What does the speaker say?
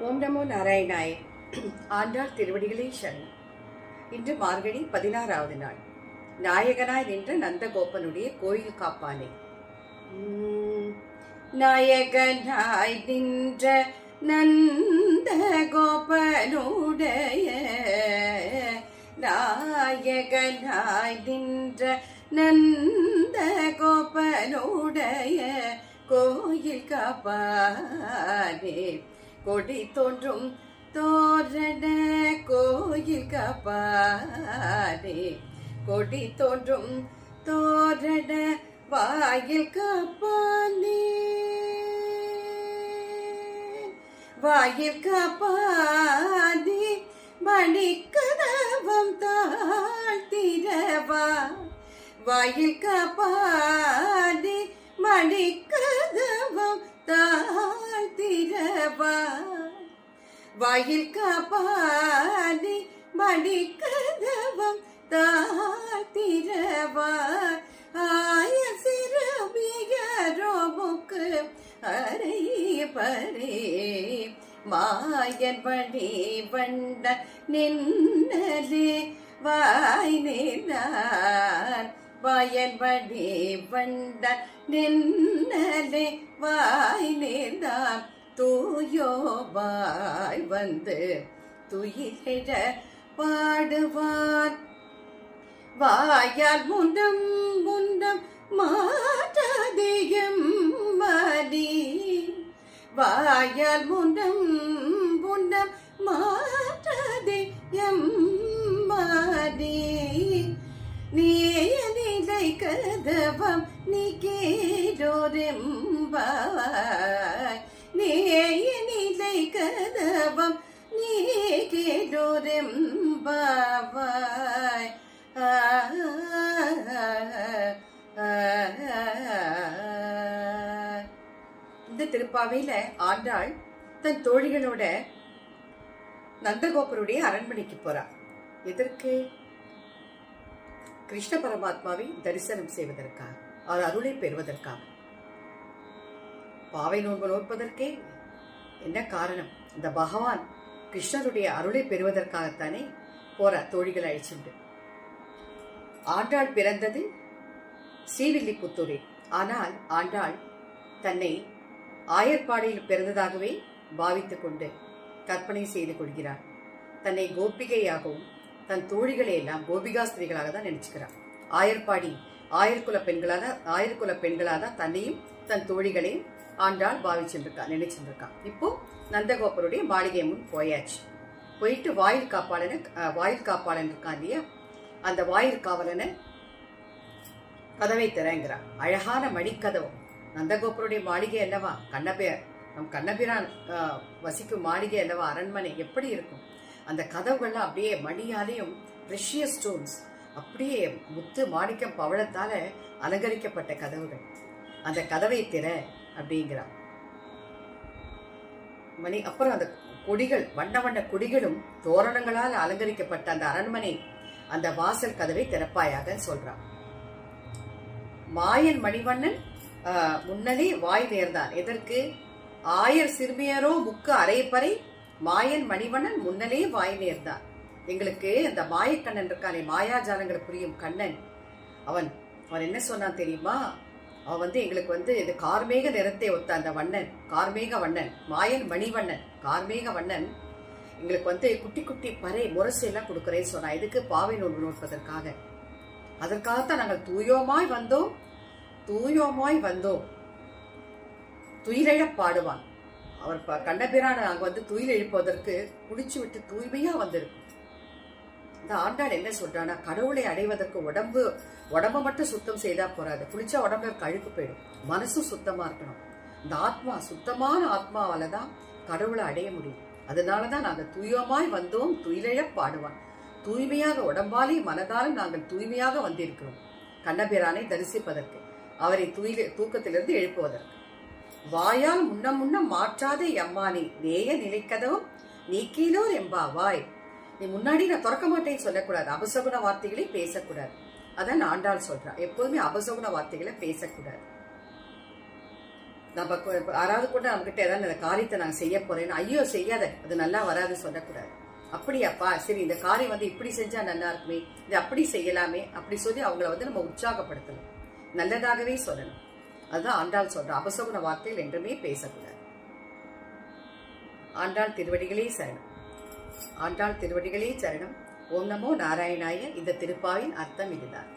ஓம் நமோ நாராயணாய். ஆண்டாள் திருவடிகளே சரணம். இன்று மார்கழி 16வது நாள். நாயகனாய் நின்ற நந்தகோபனுடைய கோயில் காப்பானே. நாயகனாய் நின்ற நந்தகோபனுடைய நாயகனாய் நின்ற நந்தகோபனுடைய கோயில் காப்பானே. கொடி தோன்றும் தோரண கோயில் காப்பானே. கொடி தோன்றும் தோரண வாயில் காப்பானே. வாயில் காப்பானே. மணிக்கதவம் தாழ்த்திரவா. வாயில் காப்பானே. மணிக்கதவம் தாழ்த்திரவா. வாயில் காப்பானே. மணிக்கதவம் தாழ்த்திரவா. ஆய சிறுமியரோமுக்கு அரை பரே. மாயன் வழி வண்ட நின்னலே வாய் நின்றான். வாயன் வழி வண்ட நின்னலே வாய் நின்றான். தூயோவாய் வந்து துயிலிட பாடுவான். வாயால் முண்டம் முண்டம் மாட்டாதேயம் மதி. வாயால் முண்டம் முண்டம் மாட்டாதேயம் மதி. நீய நிலை கதவம் நீ கேடோரெம்பாய். நீய நிலை கதவம் நீ கேடோரெம்பாய். இந்த திருப்பாவையில ஆண்டாள் தன் தோழிகளோட நந்தகோபருடைய அரண்மனைக்கு போறார். எதற்கு? கிருஷ்ண பரமாத்மாவை தரிசனம் செய்வதற்காக, அவர் அருளை பெறுவதற்காக. பாவை நோன்பு நோற்பதற்கே என்ன காரணம்? இந்த பகவான் கிருஷ்ணருடைய அருளை பெறுவதற்காகத்தானே போற தோழிகளை அழிச்சுண்டு. ஆண்டாள் பிறந்தது ஸ்ரீவில்லிபுத்தூரில். ஆனால் ஆண்டாள் தன்னை ஆயர்பாடியில் பிறந்ததாகவே பாவித்துக் கொண்டு கற்பனை செய்து கொள்கிறார். தன்னை கோபிகையாகவும் தன் தோழிகளை எல்லாம் கோபிகாஸ்திரிகளாக தான் நினைச்சுக்கிறார். ஆயர்பாடி ஆயர்குல பெண்களாக தான் தன்னையும் தன் தோழிகளையும் ஆண்டாள் பாவிச்சுருக்கா, நினைச்சுருக்கா. இப்போ நந்தகோபருடைய மாளிகை முன் போயாச்சு. போயிட்டு வாயில் காப்பாளன் இருக்கான் இல்லையா, அந்த வாயில் காவலனை கதவை திறங்கிறான். அழகான மணிக்கதவு. நந்தகோபருடைய மாளிகை அல்லவா, நம் கண்ணபிரான் வசிக்கும் மாளிகை அல்லவா, அரண்மனை எப்படி இருக்கும்? அந்த கதவுகள்லாம் அப்படியே மணியாலையும் ப்ரெஷியஸ் ஸ்டோன்ஸ், அப்படியே முத்து மாணிக்கம் பவளத்தால அலங்கரிக்கப்பட்ட கதவுகள். அந்த கதவை திற அப்படிங்கிறான் மணி. அப்புறம் அந்த கொடிகள், வண்ண வண்ண கொடிகளும் தோரணங்களால் அலங்கரிக்கப்பட்ட அந்த அரண்மனை, அந்த வாசல் கதவை திறப்பாயாக சொல்றான். மாயன் மணிவண்ணன் முன்னலே வாய் நேர்ந்தான். எதற்கு? ஆயர் சிறுமியரோ முக்கு அரைப்பறை. மாயன் மணிவண்ணன் முன்னலே வாய் நேர்ந்தான். எங்களுக்கு அந்த மாயக்கண்ணன் இருக்கானே, மாயாஜாலங்களை புரியும் கண்ணன், அவன் என்ன சொன்னான் தெரியுமா? அவன் எங்களுக்கு இது கார்மேக நிறத்தை ஒத்த அந்த வண்ணன், கார்மேக வண்ணன், மாயன் மணிவண்ணன் கார்மேக வண்ணன் எங்களுக்கு குட்டி குட்டி பறை முரசு எல்லாம் கொடுக்குறேன்னு சொன்னா. இதுக்கு பாவை நோன்பு நோட்பதற்காக. அதற்காகத்தான் நாங்கள் தூயோமாய் வந்தோம். துயிலிழ பாடுவான். அவர் கண்ணபிரான நாங்க துயில் எழுப்பதற்கு குளிச்சு விட்டு தூய்மையா வந்திருக்கும். இந்த ஆண்டாள் என்ன சொல்றானா, கடவுளை அடைவதற்கு உடம்ப மட்டும் சுத்தம் செய்தா போறாது, குளிச்சா உடம்புல கழுக்கு போயிடும். மனசும் சுத்தமா இருக்கணும். இந்த ஆத்மா, சுத்தமான ஆத்மாவாலதான் கடவுளை அடைய முடியும். அதனாலதான் நாங்க தூயமாய் வந்தோம், துயிலிழ பாடுவான். தூய்மையாக உடம்பாலையும் மனதாலும் நாங்கள் தூய்மையாக வந்திருக்கிறோம், கண்ணபிரானை தரிசிப்பதற்கு, அவரை தூக்கத்திலிருந்து எழுப்புவதற்கு. வாயால் முன்னம் மாற்றாதே எம்மானி. நேய நிலைக்கதவும் நீக்கினோர் எம்பாவாய். நீ முன்னாடி நான் திறக்க மாட்டேன்னு சொல்லக்கூடாது, அபசகுண வார்த்தைகளை பேசக்கூடாது. அதான் ஆண்டாள் சொல்றா, எப்போதுமே அபசகுண வார்த்தைகளை பேசக்கூடாது. நம்ம யாராவது கூட நம்மகிட்ட ஏதாவது அந்த காரியத்தை நாங்கள் செய்ய போறேன்னு, ஐயோ செய்யாத, அது நல்லா வராது சொல்லக்கூடாது. அப்படியாப்பா, சரி இந்த காரியம் வந்து இப்படி செஞ்சா நல்லா இருக்குமே, இது அப்படி செய்யலாமே அப்படி சொல்லி அவங்கள நம்ம உற்சாகப்படுத்தணும், நல்லதாகவே சொல்லணும். அதுதான் ஆண்டாள் சொல்ற, அபசகுன வார்த்தையில் என்றுமே பேசக்கூடாது. ஆண்டாள் திருவடிகளே சரணம். ஆண்டாள் திருவடிகளே சரணம். ஓம் நமோ நாராயணாய. இந்த திருப்பாவின் அர்த்தம் இதுதான்.